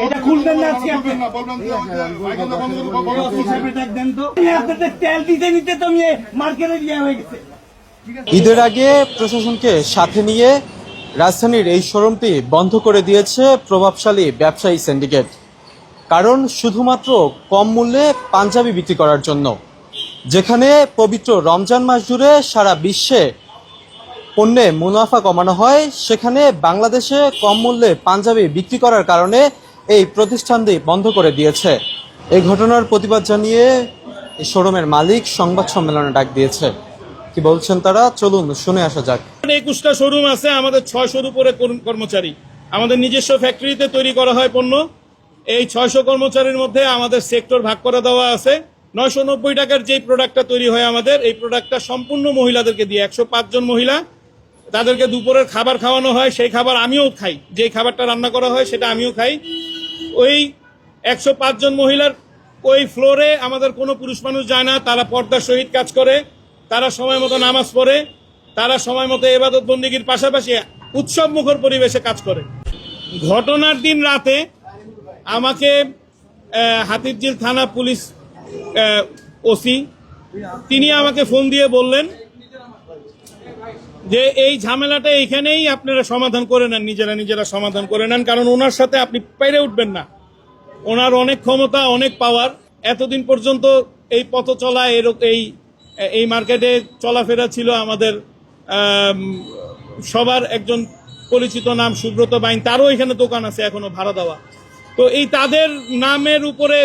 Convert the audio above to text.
এটা খুলবেন না আজকে আপনি দেন তো আপনাদের তেল দিতে নিতে তো আমি মার্কেটে দেওয়া হয়ে গেছে। ঈদের আগে প্রশাসনকে সাথে নিয়ে রাজধানীর এই শোরুমটি বন্ধ করে দিয়েছে প্রভাবশালী ব্যবসায়ী সিন্ডিকেট। কারণ শুধুমাত্র কম মূল্যে পাঞ্জাবি বিক্রি করার জন্য। যেখানে পবিত্র রমজান মাস জুড়ে সারা বিশ্বে পণ্যে মুনাফা কমানো হয়, সেখানে বাংলাদেশে কম মূল্যে পাঞ্জাবি বিক্রি করার কারণে এই প্রতিষ্ঠানটি বন্ধ করে দিয়েছে। এই ঘটনার প্রতিবাদ জানিয়ে এই শোরুমের মালিক সংবাদ সম্মেলনে ডাক দিয়েছে। কি বলছেন তারা, চলুন শুনে আসা যাক। 21টা শোরুম আছে, আমাদের 600-র উপরে কর্মচারী। আমাদের নিজস্ব ফ্যাক্টরিতে তৈরি করা হয় পণ্য। এই 600 কর্মচারীর মধ্যে আমাদের সেক্টর ভাগ করে দেওয়া আছে। 990 টাকার যেই প্রোডাক্টটা তৈরি হয় আমাদের, এই প্রোডাক্টটা সম্পূর্ণ মহিলাদেরকে দিয়ে, 105 জন মহিলা, তাদেরকে দুপুরের খাবার খাওয়ানো হয়। সেই খাবার আমিও খাই, যে খাবারটা রান্না করা হয় সেটা আমিও খাই। ওই 105 জন মহিলার ওই ফ্লোরে আমাদের কোনো পুরুষ মানুষ যায় না। তারা পর্দার সহিত কাজ করে, তারা সময় মতো নামাজ পড়ে, তারা সময় মতো ইবাদত বন্দেগীর পাশাপাশি উৎসব মুখর পরিবেশে কাজ করে। ঘটনার দিন রাতে আমাকে হাতিরঝিল থানা পুলিশ ওসি তিনি আমাকে ফোন দিয়ে বললেন যে এই ঝামেলাটা এইখানেই আপনারা সমাধান করে নেন, নিজেরা সমাধান করে নেন, কারণ ওনার সাথে আপনি পেরে উঠবেন না। ওনার অনেক ক্ষমতা, অনেক পাওয়ার। এতদিন পর্যন্ত এই পথ চলা এই মার্কেটে চলাফেরা ছিল আমাদের সবার একজন পরিচিত নাম সুব্রত বাইন, তারও এখানে দোকান আছে এখনো ভাড়া দেওয়া। তো এই তাদের নামের উপরে